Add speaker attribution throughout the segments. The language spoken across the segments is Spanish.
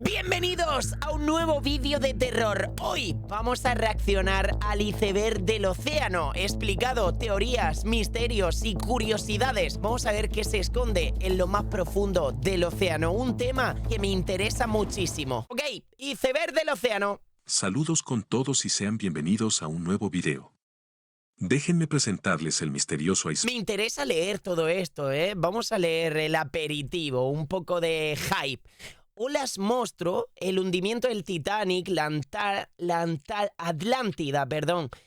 Speaker 1: Bienvenidos a un nuevo vídeo de terror. Hoy vamos a reaccionar al iceberg del océano. Explicado, teorías, misterios y curiosidades. Vamos a ver qué se esconde en lo más profundo del océano. Un tema que me interesa muchísimo. Ok, iceberg del océano.
Speaker 2: Saludos con todos y sean bienvenidos a un nuevo video. Déjenme presentarles el misterioso iceberg.
Speaker 1: Me interesa leer todo esto, ¿eh? Vamos a leer el aperitivo, un poco de hype. Olas monstruo, el hundimiento del Titanic, la Atlántida,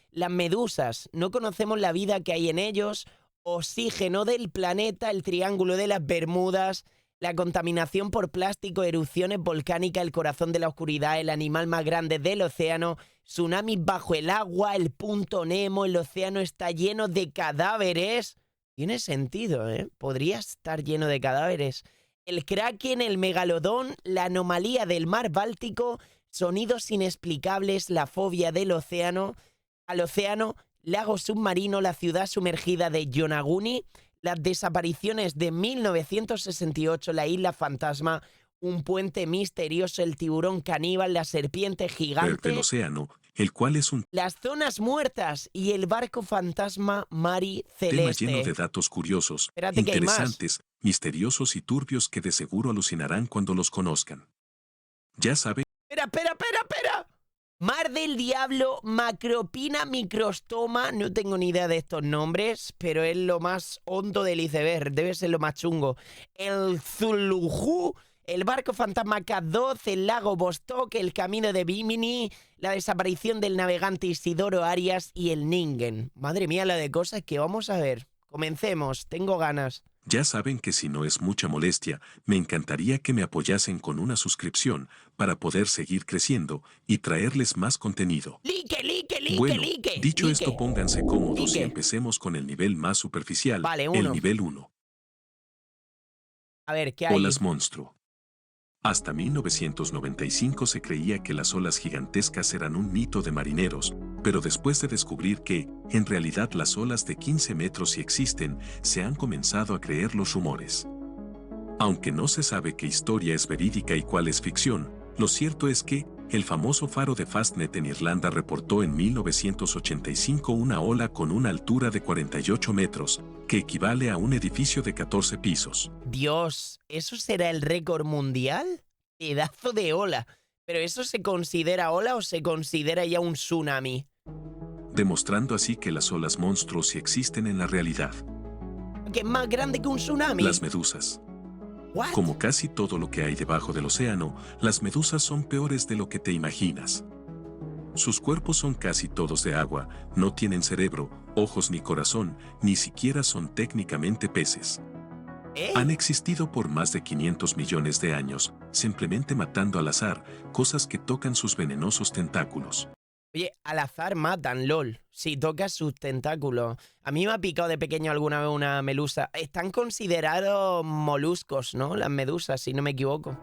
Speaker 1: las medusas, no conocemos la vida que hay en ellos, oxígeno del planeta, el triángulo de las Bermudas, la contaminación por plástico, erupciones volcánicas, el corazón de la oscuridad, el animal más grande del océano, tsunamis bajo el agua, el punto Nemo, el océano está lleno de cadáveres. Tiene sentido, ¿eh? Podría estar lleno de cadáveres. El kraken, el megalodón, la anomalía del mar Báltico, sonidos inexplicables, la fobia del océano, al océano, lago submarino, la ciudad sumergida de Yonaguni, las desapariciones de 1968, la isla fantasma, un puente misterioso, el tiburón caníbal, la serpiente gigante,
Speaker 2: del océano, el cual es un
Speaker 1: las zonas muertas y el barco fantasma Mari Celeste.
Speaker 2: tema lleno de datos curiosos,
Speaker 1: Espérate que hay más.
Speaker 2: interesantes, misteriosos y turbios que de seguro alucinarán cuando los conozcan. Ya saben.
Speaker 1: Espera. Mar del Diablo, Macropina microstoma, no tengo ni idea de estos nombres, pero es lo más hondo del iceberg, debe ser lo más chungo. El Zulujú, el barco fantasma K2, el lago Vostok, el camino de Bimini, la desaparición del navegante Isidoro Arias y el Ningen. Madre mía, la de cosas que vamos a ver. Comencemos, tengo ganas.
Speaker 2: Ya saben que si no es mucha molestia, me encantaría que me apoyasen con una suscripción para poder seguir creciendo y traerles más contenido. Bueno, dicho esto, pónganse cómodos y empecemos con el nivel más superficial,
Speaker 1: vale,
Speaker 2: el nivel 1.
Speaker 1: A ver, ¿qué hay?
Speaker 2: Olas monstruo. Hasta 1995 se creía que las olas gigantescas eran un mito de marineros, pero después de descubrir que, en realidad las olas de 15 metros sí existen, se han comenzado a creer los rumores. Aunque no se sabe qué historia es verídica y cuál es ficción, lo cierto es que, el famoso faro de Fastnet en Irlanda reportó en 1985 una ola con una altura de 48 metros, que equivale a un edificio de 14 pisos.
Speaker 1: Dios, ¿eso será el récord mundial? Pedazo de ola. ¿Pero eso se considera ola o se considera ya un tsunami?
Speaker 2: Demostrando así que las olas monstruos sí existen en la realidad.
Speaker 1: ¿Que es más grande que un tsunami?
Speaker 2: Las medusas.
Speaker 1: ¿What?
Speaker 2: Como casi todo lo que hay debajo del océano, las medusas son peores de lo que te imaginas. Sus cuerpos son casi todos de agua, no tienen cerebro, ojos ni corazón, ni siquiera son técnicamente peces. Han existido por más de 500 millones de años, simplemente matando al azar, cosas que tocan sus venenosos tentáculos.
Speaker 1: Oye, al azar matan, lol. Si tocas sus tentáculos. A mí me ha picado de pequeño alguna vez una medusa. Están considerados moluscos, ¿no? Las medusas, si no me equivoco.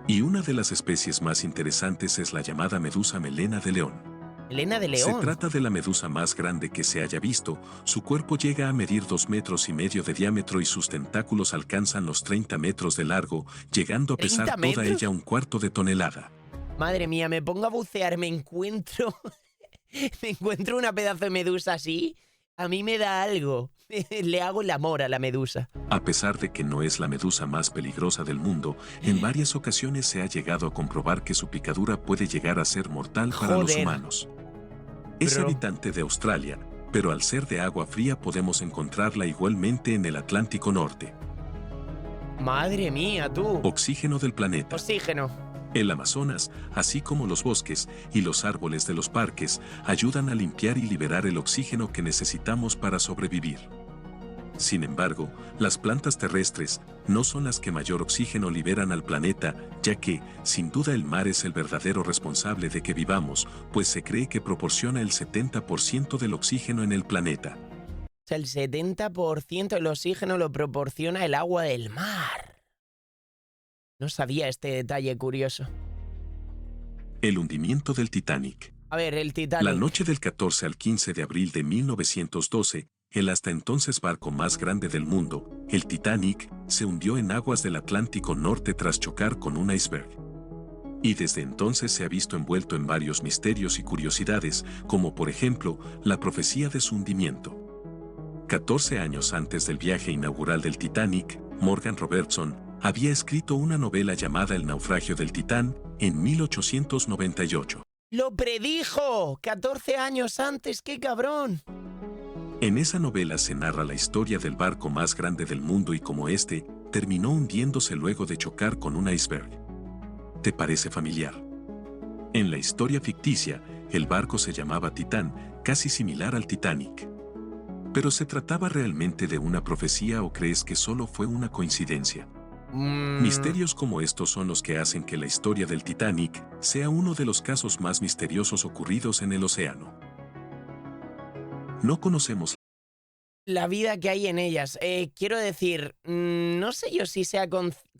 Speaker 2: Y una de las especies más interesantes es la llamada medusa melena de león.
Speaker 1: Melena de león.
Speaker 2: Se trata de la medusa más grande que se haya visto. Su cuerpo llega a medir 2,5 metros de diámetro y sus tentáculos alcanzan los 30 metros de largo, llegando a pesar toda ella 1/4 de tonelada.
Speaker 1: Madre mía, me pongo a bucear, me encuentro una pedazo de medusa así, a mí me da algo. Le hago el amor a la medusa.
Speaker 2: A pesar de que no es la medusa más peligrosa del mundo, en varias ocasiones se ha llegado a comprobar que su picadura puede llegar a ser mortal para los humanos. Es habitante de Australia, pero al ser de agua fría podemos encontrarla igualmente en el Atlántico Norte.
Speaker 1: Madre mía, tú.
Speaker 2: Oxígeno del planeta.
Speaker 1: Oxígeno.
Speaker 2: El Amazonas, así como los bosques y los árboles de los parques, ayudan a limpiar y liberar el oxígeno que necesitamos para sobrevivir. Sin embargo, las plantas terrestres no son las que mayor oxígeno liberan al planeta, ya que, sin duda, el mar es el verdadero responsable de que vivamos, pues se cree que proporciona el 70% del oxígeno en el planeta.
Speaker 1: El 70% del oxígeno lo proporciona el agua del mar. No sabía este detalle curioso.
Speaker 2: El hundimiento del Titanic.
Speaker 1: A ver, el Titanic.
Speaker 2: La noche del 14 al 15 de abril de 1912, el hasta entonces barco más grande del mundo, el Titanic, se hundió en aguas del Atlántico Norte tras chocar con un iceberg. y desde entonces se ha visto envuelto en varios misterios y curiosidades, como por ejemplo, la profecía de su hundimiento. 14 años antes del viaje inaugural del Titanic, Morgan Robertson había escrito una novela llamada El naufragio del Titán en 1898.
Speaker 1: ¡Lo predijo! 14 años antes, ¡qué cabrón!
Speaker 2: En esa novela se narra la historia del barco más grande del mundo y cómo este terminó hundiéndose luego de chocar con un iceberg. ¿Te parece familiar? En la historia ficticia, el barco se llamaba Titán, casi similar al Titanic. ¿Pero se trataba realmente de una profecía o crees que solo fue una coincidencia? Misterios como estos son los que hacen que la historia del Titanic sea uno de los casos más misteriosos ocurridos en el océano. No conocemos
Speaker 1: La vida que hay en ellas. Quiero decir, no sé yo si sea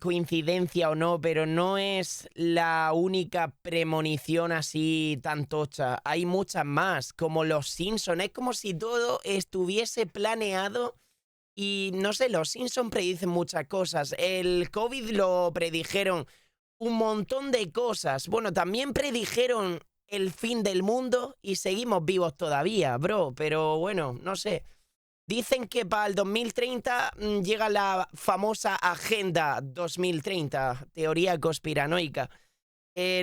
Speaker 1: coincidencia o no, pero no es la única premonición así tan tocha. Hay muchas más, como los Simpson. Es como si todo estuviese planeado y, no sé, los Simpson predicen muchas cosas. El COVID lo predijeron un montón de cosas. Bueno, también predijeron el fin del mundo y seguimos vivos todavía, bro. Pero bueno, no sé. Dicen que para el 2030 llega la famosa Agenda 2030, teoría conspiranoica.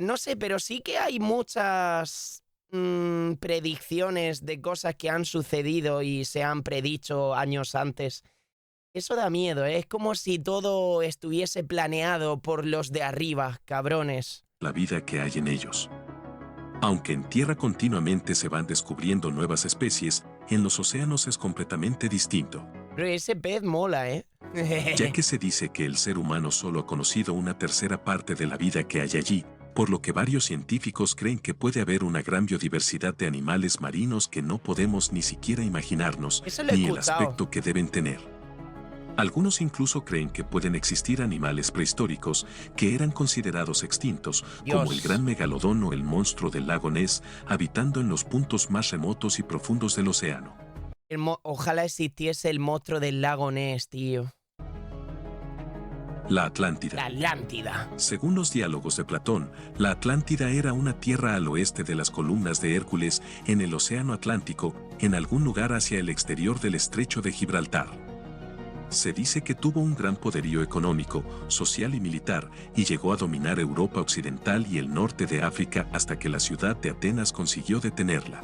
Speaker 1: No sé, pero sí que hay muchas predicciones de cosas que han sucedido y se han predicho años antes. Eso da miedo, ¿eh? Es como si todo estuviese planeado por los de arriba, cabrones.
Speaker 2: la vida que hay en ellos. Aunque en tierra continuamente se van descubriendo nuevas especies, en los océanos es completamente distinto,
Speaker 1: Pero ese pez mola, ¿eh?
Speaker 2: ya que se dice que el ser humano solo ha conocido una tercera parte de la vida que hay allí, por lo que varios científicos creen que puede haber una gran biodiversidad de animales marinos que no podemos ni siquiera imaginarnos,
Speaker 1: Eso lo he
Speaker 2: ni el
Speaker 1: escuchado.
Speaker 2: aspecto que deben tener. Algunos incluso creen que pueden existir animales prehistóricos que eran considerados extintos, como el
Speaker 1: Dios.
Speaker 2: gran megalodón o el monstruo del lago Ness, habitando en los puntos más remotos y profundos del océano.
Speaker 1: Ojalá existiese el monstruo del lago Ness, tío.
Speaker 2: La
Speaker 1: La
Speaker 2: Atlántida.
Speaker 1: Atlántida.
Speaker 2: Según los diálogos de Platón, la Atlántida era una tierra al oeste de las columnas de Hércules en el Océano Atlántico, en algún lugar hacia el exterior del estrecho de Gibraltar. Se dice que tuvo un gran poderío económico, social y militar, y llegó a dominar Europa occidental y el norte de África hasta que la ciudad de Atenas consiguió detenerla.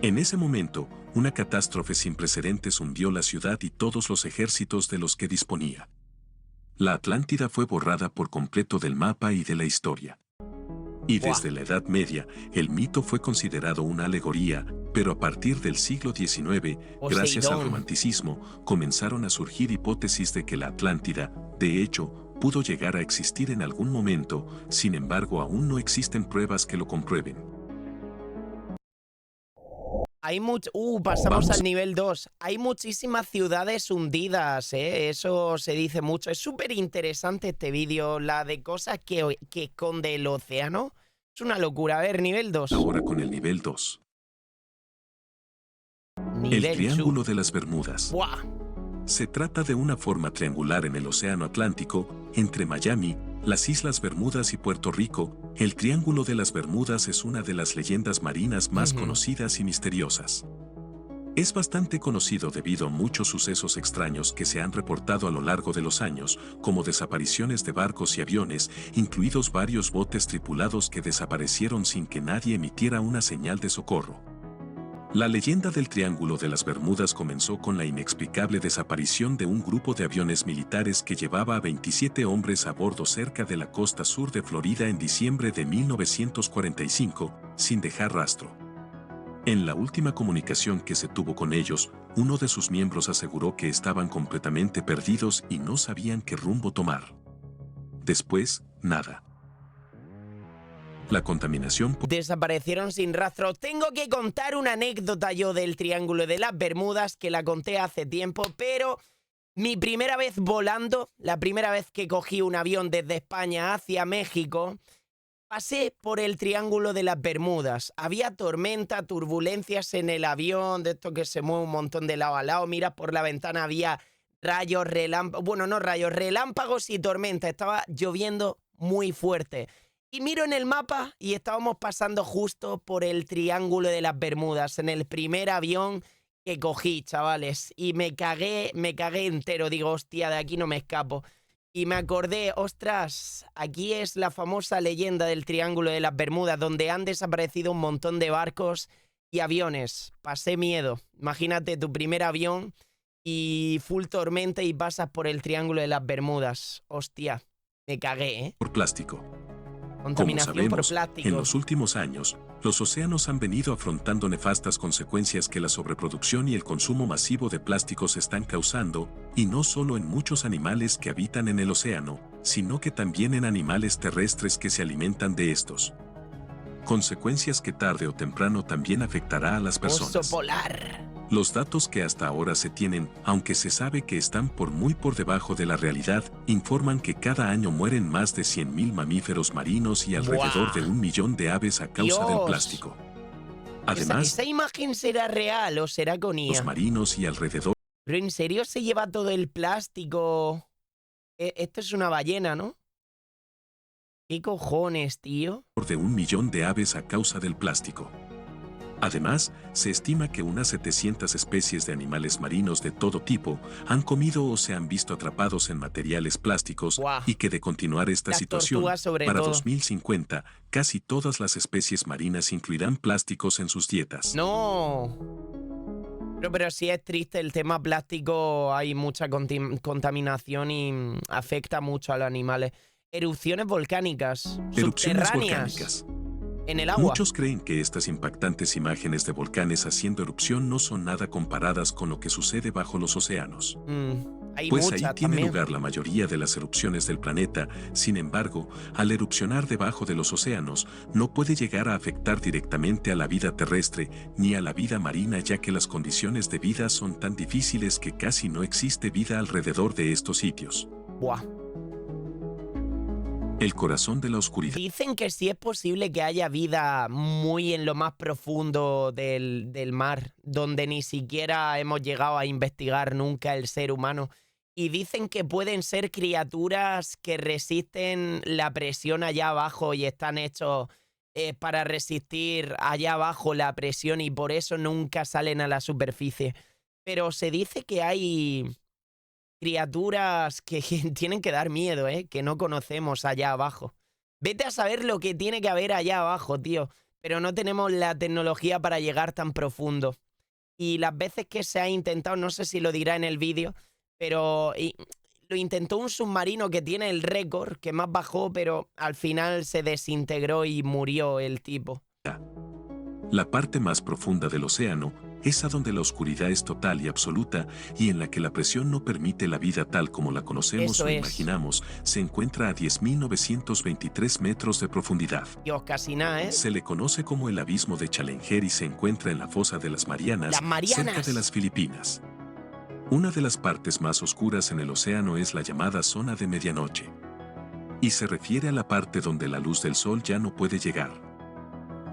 Speaker 2: En ese momento, una catástrofe sin precedentes hundió la ciudad y todos los ejércitos de los que disponía. La Atlántida fue borrada por completo del mapa y de la historia. Y desde la Edad Media, el mito fue considerado una alegoría, pero a partir del siglo XIX, gracias al
Speaker 1: Poseidón.
Speaker 2: romanticismo, comenzaron a surgir hipótesis de que la Atlántida, de hecho, pudo llegar a existir en algún momento, sin embargo aún no existen pruebas que lo comprueben.
Speaker 1: Hay pasamos
Speaker 2: Vamos.
Speaker 1: al nivel 2. Hay muchísimas ciudades hundidas, ¿eh? Eso se dice mucho. Es súper interesante este vídeo, la de cosas que esconde el océano. Es una locura. A ver, nivel 2.
Speaker 2: Ahora con el nivel 2. El
Speaker 1: Nivel
Speaker 2: Triángulo de las Bermudas.
Speaker 1: 2. ¡Buah!
Speaker 2: Se trata de una forma triangular en el Océano Atlántico, entre Miami, las Islas Bermudas y Puerto Rico. El Triángulo de las Bermudas es una de las leyendas marinas más conocidas y misteriosas. Es bastante conocido debido a muchos sucesos extraños que se han reportado a lo largo de los años, como desapariciones de barcos y aviones, incluidos varios botes tripulados que desaparecieron sin que nadie emitiera una señal de socorro. La leyenda del Triángulo de las Bermudas comenzó con la inexplicable desaparición de un grupo de aviones militares que llevaba a 27 hombres a bordo cerca de la costa sur de Florida en diciembre de 1945, sin dejar rastro. En la última comunicación que se tuvo con ellos, uno de sus miembros aseguró que estaban completamente perdidos y no sabían qué rumbo tomar. Después, nada. La contaminación
Speaker 1: Desaparecieron sin rastro. Tengo que contar una anécdota yo del Triángulo de las Bermudas, que la conté hace tiempo, pero mi primera vez volando, la primera vez que cogí un avión desde España hacia México, pasé por el Triángulo de las Bermudas. Había tormenta, turbulencias en el avión, de esto que se mueve un montón de lado a lado. Miras por la ventana, había rayos, relámpagos, bueno, no rayos, relámpagos y tormenta. Estaba lloviendo muy fuerte. Y miro en el mapa y estábamos pasando justo por el Triángulo de las Bermudas, en el primer avión que cogí, chavales. Y me cagué entero. Digo, hostia, de aquí no me escapo. Y me acordé, ostras, aquí es la famosa leyenda del Triángulo de las Bermudas, donde han desaparecido un montón de barcos y aviones. Pasé miedo. Imagínate tu primer avión y full tormenta y pasas por el Triángulo de las Bermudas. Hostia, me cagué, ¿eh?
Speaker 2: Por plástico. Como
Speaker 1: Contaminación por
Speaker 2: sabemos,
Speaker 1: plástico.
Speaker 2: en los últimos años, los océanos han venido afrontando nefastas consecuencias que la sobreproducción y el consumo masivo de plásticos están causando, y no solo en muchos animales que habitan en el océano, sino que también en animales terrestres que se alimentan de estos. Consecuencias que tarde o temprano también afectará a las personas.
Speaker 1: Oso polar.
Speaker 2: Los datos que hasta ahora se tienen, aunque se sabe que están muy por debajo de la realidad, informan que cada año mueren más de 100.000 mamíferos marinos y alrededor de 1 millón de aves a causa del plástico. Además,
Speaker 1: ¿Esa imagen será real o será con IA?
Speaker 2: los marinos y alrededor
Speaker 1: ¿Pero en serio se lleva todo el plástico? Esto es una ballena, ¿no? ¿Qué cojones, tío?
Speaker 2: de 1 millón de aves a causa del plástico. Además, se estima que unas 700 especies de animales marinos de todo tipo han comido o se han visto atrapados en materiales plásticos y que de continuar esta
Speaker 1: Las
Speaker 2: situación,
Speaker 1: tortugas sobre
Speaker 2: para
Speaker 1: todo.
Speaker 2: 2050, casi todas las especies marinas incluirán plásticos en sus dietas.
Speaker 1: No. Pero sí es triste el tema plástico, hay mucha contaminación y afecta mucho a los animales. Erupciones volcánicas,
Speaker 2: Erupciones
Speaker 1: subterráneas,
Speaker 2: volcánicas.
Speaker 1: en el agua.
Speaker 2: Muchos creen que estas impactantes imágenes de volcanes haciendo erupción no son nada comparadas con lo que sucede bajo los océanos.
Speaker 1: Hay
Speaker 2: Pues
Speaker 1: muchas
Speaker 2: ahí tiene
Speaker 1: también.
Speaker 2: lugar la mayoría de las erupciones del planeta. Sin embargo, al erupcionar debajo de los océanos, no puede llegar a afectar directamente a la vida terrestre ni a la vida marina, ya que las condiciones de vida son tan difíciles que casi no existe vida alrededor de estos sitios.
Speaker 1: Buah.
Speaker 2: El corazón de la oscuridad.
Speaker 1: Dicen que sí es posible que haya vida muy en lo más profundo del mar, donde ni siquiera hemos llegado a investigar nunca el ser humano. Y dicen que pueden ser criaturas que resisten la presión allá abajo y están hechos para resistir allá abajo la presión y por eso nunca salen a la superficie. Pero se dice que hay criaturas que tienen que dar miedo, que no conocemos allá abajo. Vete a saber lo que tiene que haber allá abajo, tío. Pero no tenemos la tecnología para llegar tan profundo. Y las veces que se ha intentado, no sé si lo dirá en el vídeo, pero lo intentó un submarino que tiene el récord, que más bajó, pero al final se desintegró y murió el tipo.
Speaker 2: La parte más profunda del océano, esa donde la oscuridad es total y absoluta y en la que la presión no permite la vida tal como la conocemos
Speaker 1: Eso
Speaker 2: o
Speaker 1: es.
Speaker 2: imaginamos, se encuentra a 10.923 metros de profundidad.
Speaker 1: Dios, casi nada, ¿eh?
Speaker 2: Se le conoce como el abismo de Challenger y se encuentra en la fosa de las Marianas,
Speaker 1: ¡Las Marianas!
Speaker 2: cerca de las Filipinas. Una de las partes más oscuras en el océano es la llamada zona de medianoche. Y se refiere a la parte donde la luz del sol ya no puede llegar.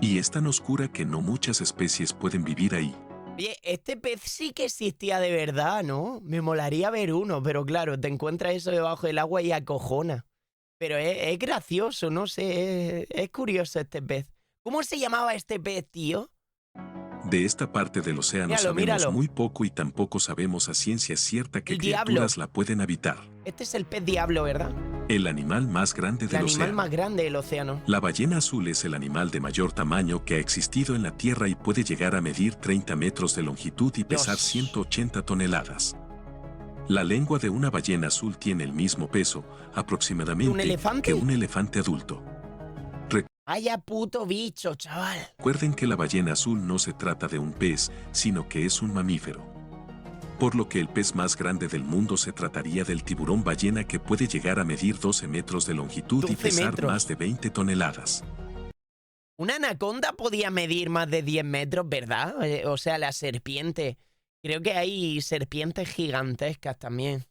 Speaker 2: Y es tan oscura que no muchas especies pueden vivir ahí.
Speaker 1: Oye, este pez sí que existía de verdad, ¿no? Me molaría ver uno, pero claro, te encuentras eso debajo del agua y acojona. Pero es gracioso, no sé, es curioso este pez. ¿Cómo se llamaba este pez, tío?
Speaker 2: De esta parte del océano
Speaker 1: Míralo,
Speaker 2: sabemos
Speaker 1: míralo.
Speaker 2: muy poco y tampoco sabemos a ciencia cierta qué
Speaker 1: El diablo.
Speaker 2: criaturas la pueden habitar.
Speaker 1: Este es el pez diablo, ¿verdad?
Speaker 2: El animal más grande
Speaker 1: El
Speaker 2: del
Speaker 1: animal
Speaker 2: océano.
Speaker 1: más grande del océano.
Speaker 2: La ballena azul es el animal de mayor tamaño que ha existido en la Tierra y puede llegar a medir 30 metros de longitud y pesar
Speaker 1: Dios.
Speaker 2: 180 toneladas. La lengua de una ballena azul tiene el mismo peso, aproximadamente,
Speaker 1: ¿Un elefante?
Speaker 2: que un elefante adulto.
Speaker 1: Vaya puto bicho, chaval.
Speaker 2: Recuerden que la ballena azul no se trata de un pez, sino que es un mamífero. Por lo que el pez más grande del mundo se trataría del tiburón ballena, que puede llegar a medir 12 metros de longitud y
Speaker 1: 12
Speaker 2: pesar
Speaker 1: metros.
Speaker 2: más de 20 toneladas.
Speaker 1: Una anaconda podía medir más de 10 metros, ¿verdad? O sea, la serpiente. Creo que hay serpientes gigantescas también.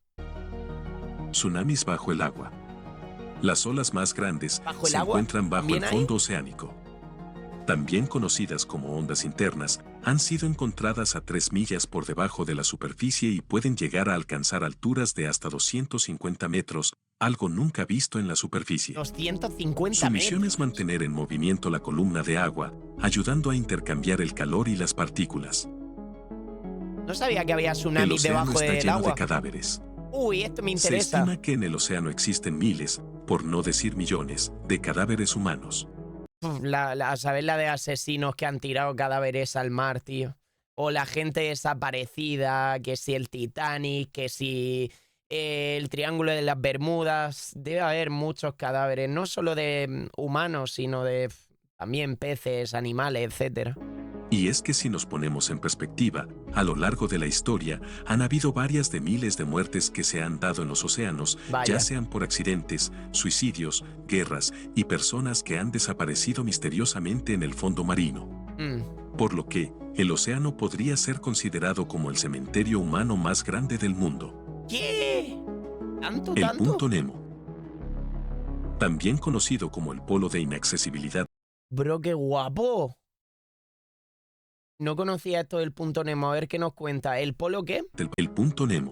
Speaker 2: Tsunamis bajo el agua. Las olas más grandes
Speaker 1: ¿Bajo el
Speaker 2: se
Speaker 1: agua?
Speaker 2: encuentran bajo el
Speaker 1: ¿También hay?
Speaker 2: fondo oceánico. También conocidas como ondas internas, han sido encontradas a 3 millas por debajo de la superficie y pueden llegar a alcanzar alturas de hasta 250 metros, algo nunca visto en la superficie.
Speaker 1: 250
Speaker 2: Su misión
Speaker 1: metros.
Speaker 2: es mantener en movimiento la columna de agua, ayudando a intercambiar el calor y las partículas.
Speaker 1: No sabía que había
Speaker 2: El
Speaker 1: tsunamis
Speaker 2: océano
Speaker 1: debajo
Speaker 2: está
Speaker 1: del
Speaker 2: lleno
Speaker 1: agua.
Speaker 2: de cadáveres.
Speaker 1: Uy, esto me
Speaker 2: Se
Speaker 1: interesa.
Speaker 2: estima que en el océano existen miles, por no decir millones, de cadáveres humanos.
Speaker 1: A saber la de asesinos que han tirado cadáveres al mar, tío. O la gente desaparecida, que si el Titanic, que si el Triángulo de las Bermudas. Debe haber muchos cadáveres, no solo de humanos, sino de también peces, animales, etcétera.
Speaker 2: Y es que si nos ponemos en perspectiva, a lo largo de la historia han habido varias de miles de muertes que se han dado en los océanos,
Speaker 1: Vaya.
Speaker 2: ya sean por accidentes, suicidios, guerras y personas que han desaparecido misteriosamente en el fondo marino. Por lo que, el océano podría ser considerado como el cementerio humano más grande del mundo.
Speaker 1: ¿Qué? ¿Tanto,
Speaker 2: El
Speaker 1: tanto?
Speaker 2: punto Nemo. También conocido como el polo de inaccesibilidad
Speaker 1: Bro, qué guapo. No conocía esto del punto Nemo. A ver qué nos cuenta. ¿El polo qué?
Speaker 2: El punto Nemo.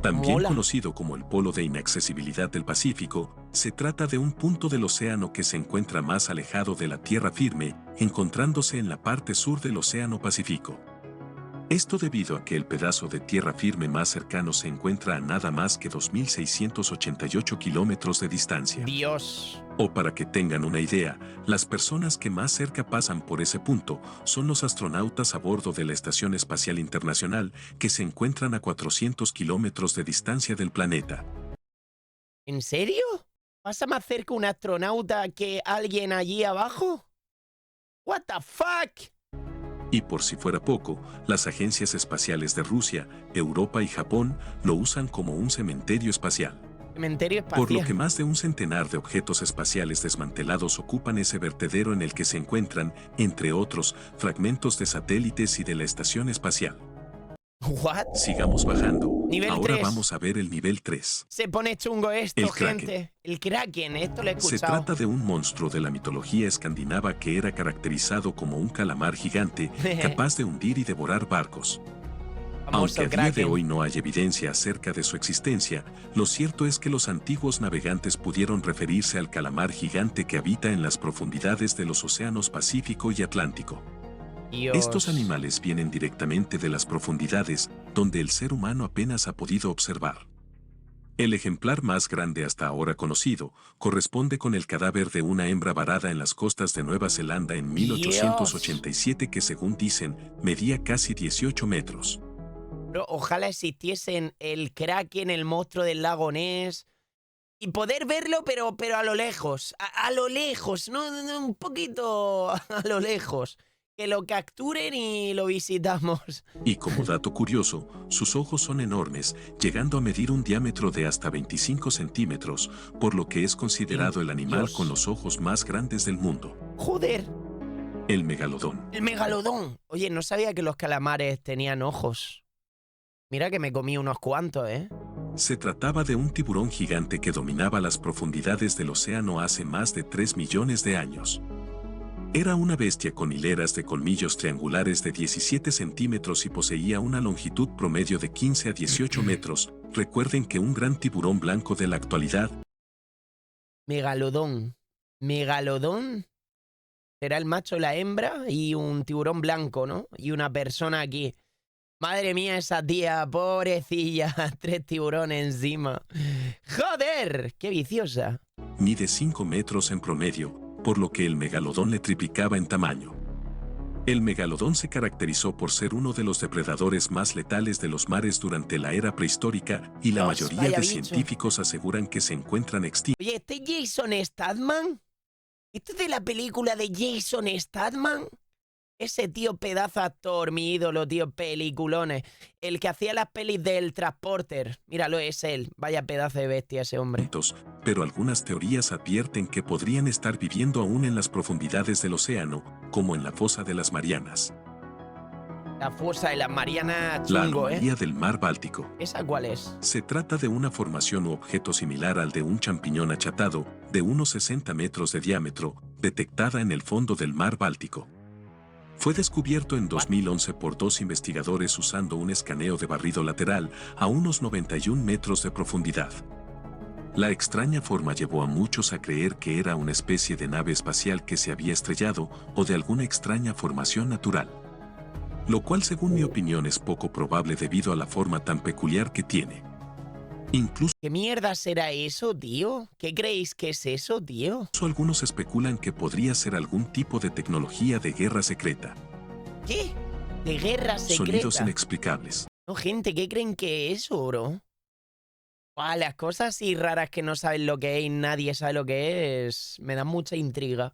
Speaker 2: También
Speaker 1: Mola.
Speaker 2: conocido como el polo de inaccesibilidad del Pacífico, se trata de un punto del océano que se encuentra más alejado de la tierra firme, encontrándose en la parte sur del Océano Pacífico. Esto debido a que el pedazo de tierra firme más cercano se encuentra a nada más que 2.688 kilómetros de distancia.
Speaker 1: Dios.
Speaker 2: O para que tengan una idea, las personas que más cerca pasan por ese punto son los astronautas a bordo de la Estación Espacial Internacional, que se encuentran a 400 kilómetros de distancia del planeta.
Speaker 1: ¿En serio? ¿Pasa más cerca un astronauta que alguien allí abajo? What the fuck?
Speaker 2: Y por si fuera poco, las agencias espaciales de Rusia, Europa y Japón lo usan como un cementerio espacial.
Speaker 1: Cementerio espacial.
Speaker 2: Por lo que más de un centenar de objetos espaciales desmantelados ocupan ese vertedero en el que se encuentran, entre otros, fragmentos de satélites y de la estación espacial.
Speaker 1: What?
Speaker 2: Sigamos bajando.
Speaker 1: Nivel
Speaker 2: Ahora
Speaker 1: 3.
Speaker 2: vamos a ver el nivel 3.
Speaker 1: Se pone chungo esto,
Speaker 2: El Kraken.
Speaker 1: gente. El Kraken, esto lo he
Speaker 2: Se
Speaker 1: escuchado.
Speaker 2: trata de un monstruo de la mitología escandinava que era caracterizado como un calamar gigante capaz de hundir y devorar barcos.
Speaker 1: Famoso
Speaker 2: Aunque a día de
Speaker 1: Kraken.
Speaker 2: hoy no hay evidencia acerca de su existencia, lo cierto es que los antiguos navegantes pudieron referirse al calamar gigante que habita en las profundidades de los océanos Pacífico y Atlántico.
Speaker 1: Dios.
Speaker 2: Estos animales vienen directamente de las profundidades, donde el ser humano apenas ha podido observar. El ejemplar más grande hasta ahora conocido corresponde con el cadáver de una hembra varada en las costas de Nueva Zelanda en 1887 que, según dicen, medía casi 18 metros.
Speaker 1: Bro, ojalá existiesen el Kraken, el monstruo del lago Ness, y poder verlo, pero a lo lejos. A lo lejos, no, un poquito a lo lejos. Que lo capturen y lo visitamos.
Speaker 2: Y como dato curioso, sus ojos son enormes, llegando a medir un diámetro de hasta 25 centímetros, por lo que es considerado el animal
Speaker 1: Dios.
Speaker 2: con los ojos más grandes del mundo.
Speaker 1: Joder,
Speaker 2: El megalodón.
Speaker 1: el megalodón. Oye, no sabía que los calamares tenían ojos. Mira que me comí unos cuantos, ¿eh?
Speaker 2: Se trataba de un tiburón gigante que dominaba las profundidades del océano hace más de 3 millones de años. Era una bestia con hileras de colmillos triangulares de 17 centímetros y poseía una longitud promedio de 15 a 18 metros. Recuerden que un gran tiburón blanco de la actualidad
Speaker 1: Megalodón. Megalodón. Será el macho, la hembra y un tiburón blanco, ¿no? Y una persona aquí. Madre mía, esa tía, pobrecilla. 3 tiburones encima. ¡Joder! ¡Qué viciosa!
Speaker 2: mide 5 metros en promedio, por lo que el megalodón le triplicaba en tamaño. El megalodón se caracterizó por ser uno de los depredadores más letales de los mares durante la era prehistórica y la
Speaker 1: Dios,
Speaker 2: mayoría
Speaker 1: vaya
Speaker 2: de
Speaker 1: bicho.
Speaker 2: científicos aseguran que se encuentran extintos.
Speaker 1: Oye, ¿este Jason Statham? ¿Esto es de la película de Jason Statham? Ese tío pedazo actor, mi ídolo, tío, peliculones. El que hacía las pelis del Transporter. Míralo, es él. Vaya pedazo de bestia ese hombre.
Speaker 2: Pero algunas teorías advierten que podrían estar viviendo aún en las profundidades del océano, como en la fosa de las Marianas,
Speaker 1: La fosa de las Marianas,
Speaker 2: la
Speaker 1: chungo, ¿eh?
Speaker 2: anomalía del mar Báltico.
Speaker 1: ¿Esa cuál es?
Speaker 2: Se trata de una formación u objeto similar al de un champiñón achatado, de unos 60 metros de diámetro, detectada en el fondo del mar Báltico. Fue descubierto en 2011 por 2 investigadores usando un escaneo de barrido lateral a unos 91 metros de profundidad. La extraña forma llevó a muchos a creer que era una especie de nave espacial que se había estrellado o de alguna extraña formación natural. Lo cual, según mi opinión, es poco probable debido a la forma tan peculiar que tiene. Incluso
Speaker 1: ¿Qué mierda será eso, tío? ¿Qué creéis que es eso, tío?
Speaker 2: algunos especulan que podría ser algún tipo de tecnología de guerra secreta.
Speaker 1: ¿Qué? ¿De guerra
Speaker 2: Sonidos
Speaker 1: secreta?
Speaker 2: inexplicables.
Speaker 1: No, gente, ¿qué creen que es eso, bro? Las cosas así raras que no saben lo que es y nadie sabe lo que es, me dan mucha intriga.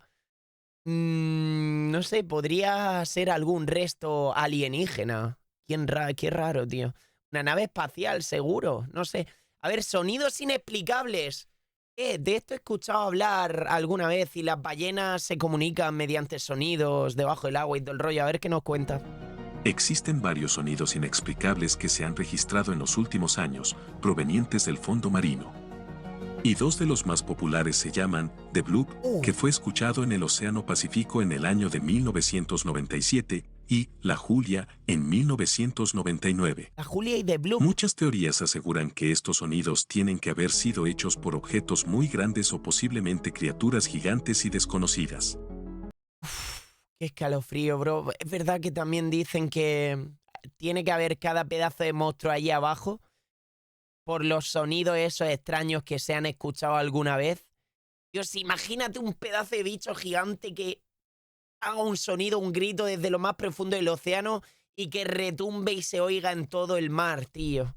Speaker 1: No sé, podría ser algún resto alienígena. Qué raro, tío. Una nave espacial, seguro. No sé. A ver, sonidos inexplicables. De esto he escuchado hablar alguna vez y las ballenas se comunican mediante sonidos debajo del agua y todo el rollo. A ver qué nos cuenta.
Speaker 2: Existen varios sonidos inexplicables que se han registrado en los últimos años, provenientes del fondo marino. Y dos de los más populares se llaman The Bloop, que fue escuchado en el Océano Pacífico en el año de 1997, y La Julia en 1999.
Speaker 1: La Julia y The Blue.
Speaker 2: Muchas teorías aseguran que estos sonidos tienen que haber sido hechos por objetos muy grandes o posiblemente criaturas gigantes y desconocidas.
Speaker 1: Qué escalofrío, bro. Es verdad que también dicen que tiene que haber cada pedazo de monstruo ahí abajo por los sonidos esos extraños que se han escuchado alguna vez. Dios, imagínate un pedazo de bicho gigante que haga un sonido, un grito desde lo más profundo del océano y que retumbe y se oiga en todo el mar, tío.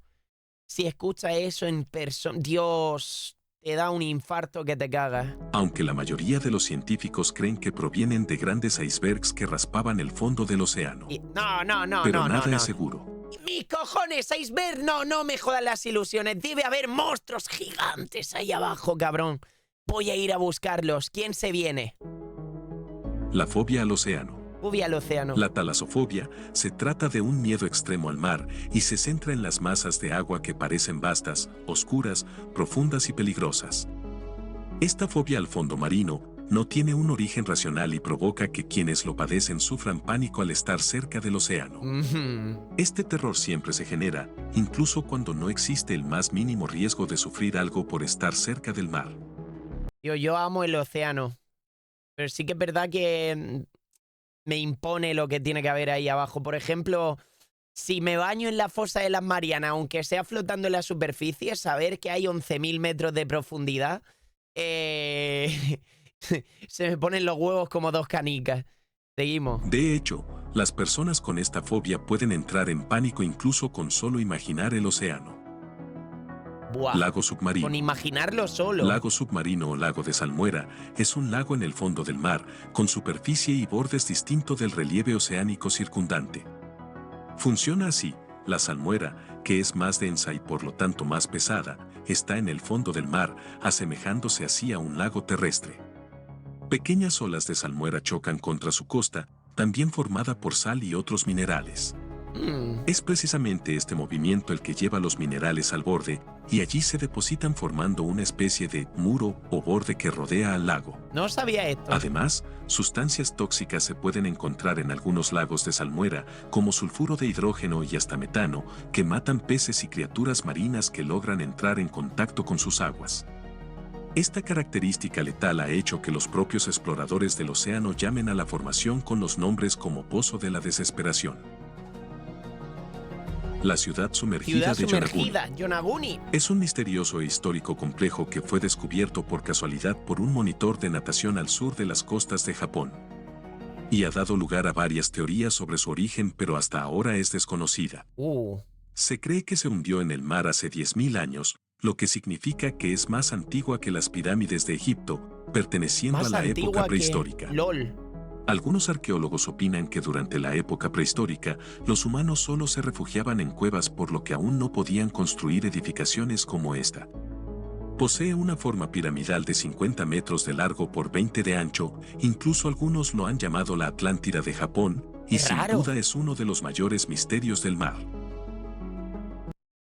Speaker 1: Si escuchas eso en persona, Dios, te da un infarto que te cagas.
Speaker 2: Aunque la mayoría de los científicos creen que provienen de grandes icebergs que raspaban el fondo del océano. Pero nada es seguro.
Speaker 1: ¡Mis cojones, iceberg! No me jodan las ilusiones. Debe haber monstruos gigantes ahí abajo, cabrón. Voy a ir a buscarlos. ¿Quién se viene?
Speaker 2: La fobia al océano.
Speaker 1: Fobia al océano.
Speaker 2: La talasofobia se trata de un miedo extremo al mar y se centra en las masas de agua que parecen vastas, oscuras, profundas y peligrosas. Esta fobia al fondo marino no tiene un origen racional y provoca que quienes lo padecen sufran pánico al estar cerca del océano. Este terror siempre se genera, incluso cuando no existe el más mínimo riesgo de sufrir algo por estar cerca del mar.
Speaker 1: Yo amo el océano, pero sí que es verdad que me impone lo que tiene que haber ahí abajo. Por ejemplo, si me baño en la fosa de las Marianas, aunque sea flotando en la superficie, saber que hay 11.000 metros de profundidad, se me ponen los huevos como dos canicas. Seguimos.
Speaker 2: De hecho, las personas con esta fobia pueden entrar en pánico incluso con solo imaginar el océano.
Speaker 1: Buah.
Speaker 2: Lago submarino.
Speaker 1: Con imaginarlo solo.
Speaker 2: Lago submarino o lago de salmuera es un lago en el fondo del mar, con superficie y bordes distintos del relieve oceánico circundante. Funciona así: la salmuera, que es más densa y por lo tanto más pesada, está en el fondo del mar, asemejándose así a un lago terrestre. Pequeñas olas de salmuera chocan contra su costa, también formada por sal y otros minerales. Es precisamente este movimiento el que lleva los minerales al borde, y allí se depositan formando una especie de muro o borde que rodea al lago.
Speaker 1: No sabía esto.
Speaker 2: Además, sustancias tóxicas se pueden encontrar en algunos lagos de salmuera, como sulfuro de hidrógeno y hasta metano, que matan peces y criaturas marinas que logran entrar en contacto con sus aguas. Esta característica letal ha hecho que los propios exploradores del océano llamen a la formación con los nombres como Pozo de la Desesperación. La ciudad sumergida de
Speaker 1: Yonaguni.
Speaker 2: Es un misterioso e histórico complejo que fue descubierto por casualidad por un monitor de natación al sur de las costas de Japón. Y ha dado lugar a varias teorías sobre su origen, pero hasta ahora es desconocida. Se cree que se hundió en el mar hace 10.000 años, lo que significa que es más antigua que las pirámides de Egipto, perteneciendo a la época prehistórica. Algunos arqueólogos opinan que durante la época prehistórica, los humanos solo se refugiaban en cuevas, por lo que aún no podían construir edificaciones como esta. Posee una forma piramidal de 50 metros de largo por 20 de ancho, incluso algunos lo han llamado la Atlántida de Japón, y sin duda es uno de los mayores misterios del mar.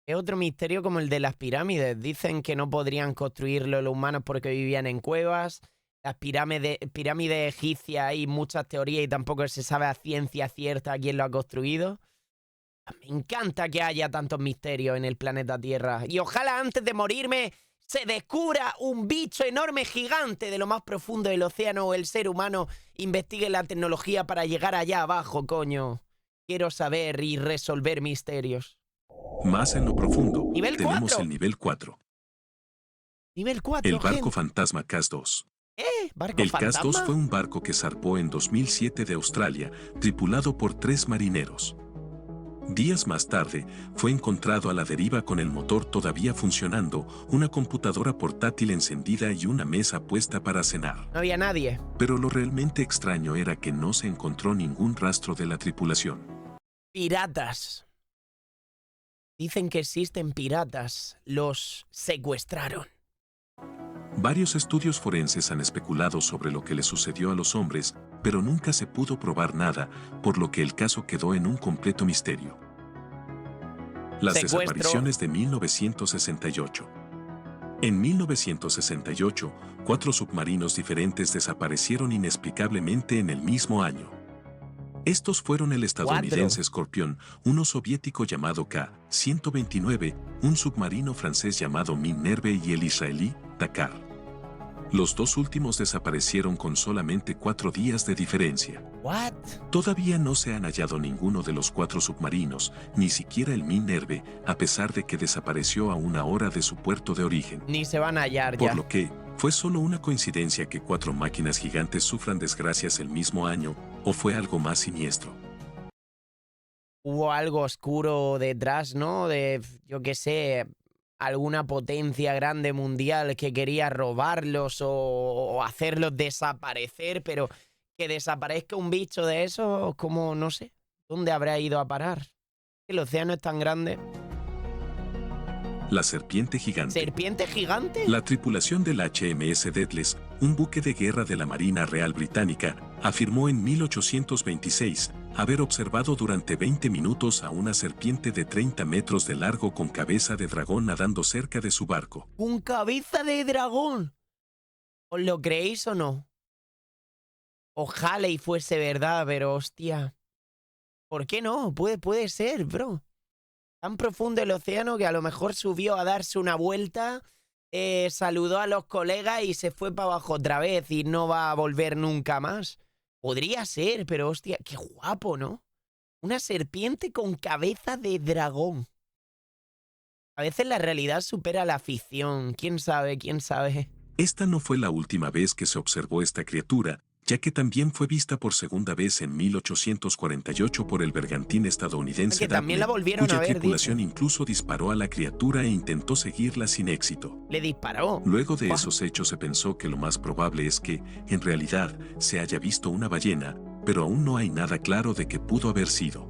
Speaker 1: Es otro misterio como el de las pirámides. Dicen que no podrían construirlo los humanos porque vivían en cuevas. Las pirámides egipcias, hay muchas teorías y tampoco se sabe a ciencia cierta quién lo ha construido. Me encanta que haya tantos misterios en el planeta Tierra. Y ojalá antes de morirme se descubra un bicho enorme, gigante, de lo más profundo del océano, o el ser humano investigue la tecnología para llegar allá abajo, coño. Quiero saber y resolver misterios.
Speaker 2: Más en lo profundo,
Speaker 1: Nivel
Speaker 2: tenemos
Speaker 1: 4.
Speaker 2: el nivel 4.
Speaker 1: Nivel 4,
Speaker 2: El barco
Speaker 1: gente.
Speaker 2: fantasma CAS-2.
Speaker 1: ¿Barco
Speaker 2: El CAS-2
Speaker 1: fantasma?
Speaker 2: fue un barco que zarpó en 2007 de Australia, tripulado por 3 marineros. Días más tarde, fue encontrado a la deriva con el motor todavía funcionando, una computadora portátil encendida y una mesa puesta para cenar.
Speaker 1: No había nadie.
Speaker 2: Pero lo realmente extraño era que no se encontró ningún rastro de la tripulación.
Speaker 1: Piratas. Dicen que existen piratas. Los secuestraron.
Speaker 2: Varios estudios forenses han especulado sobre lo que le sucedió a los hombres, pero nunca se pudo probar nada, por lo que el caso quedó en un completo misterio. Las
Speaker 1: Secuestro.
Speaker 2: desapariciones de 1968. En 1968, 4 submarinos diferentes desaparecieron inexplicablemente en el mismo año. Estos fueron el estadounidense Scorpion, uno soviético llamado K-129, un submarino francés llamado Minerve y el israelí Dakar. Los 2 últimos desaparecieron con solamente 4 días de diferencia.
Speaker 1: ¿What?
Speaker 2: Todavía no se han hallado ninguno de los 4 submarinos, ni siquiera el Minerve, a pesar de que desapareció a 1 hora de su puerto de origen.
Speaker 1: Ni se van a hallar
Speaker 2: Por
Speaker 1: ya.
Speaker 2: lo que, ¿fue solo una coincidencia que 4 máquinas gigantes sufran desgracias el mismo año, o fue algo más siniestro?
Speaker 1: Hubo algo oscuro detrás, ¿no? De, yo qué sé, alguna potencia grande mundial que quería robarlos o hacerlos desaparecer, pero que desaparezca un bicho de eso, como no sé, ¿dónde habrá ido a parar? El océano es tan grande.
Speaker 2: La serpiente gigante.
Speaker 1: ¿Serpiente gigante?
Speaker 2: La tripulación del HMS Deathless, un buque de guerra de la Marina Real Británica, afirmó en 1826 haber observado durante 20 minutos a una serpiente de 30 metros de largo con cabeza de dragón nadando cerca de su barco.
Speaker 1: ¡Un cabeza de dragón! ¿Os lo creéis o no? Ojalá y fuese verdad, pero hostia. ¿Por qué no? Puede ser, bro. Tan profundo el océano que a lo mejor subió a darse una vuelta, saludó a los colegas y se fue para abajo otra vez y no va a volver nunca más. Podría ser, pero hostia, qué guapo, ¿no? Una serpiente con cabeza de dragón. A veces la realidad supera la ficción. ¿Quién sabe? ¿Quién sabe?
Speaker 2: Esta no fue la última vez que se observó esta criatura, ya que también fue vista por segunda vez en 1848 por el bergantín estadounidense
Speaker 1: Que también la
Speaker 2: Dudley,
Speaker 1: volvieron
Speaker 2: cuya
Speaker 1: a ver,
Speaker 2: tripulación
Speaker 1: dice.
Speaker 2: incluso disparó a la criatura e intentó seguirla sin éxito.
Speaker 1: Le disparó.
Speaker 2: Luego de esos hechos se pensó que lo más probable es que, en realidad, se haya visto una ballena, pero aún no hay nada claro de qué pudo haber sido.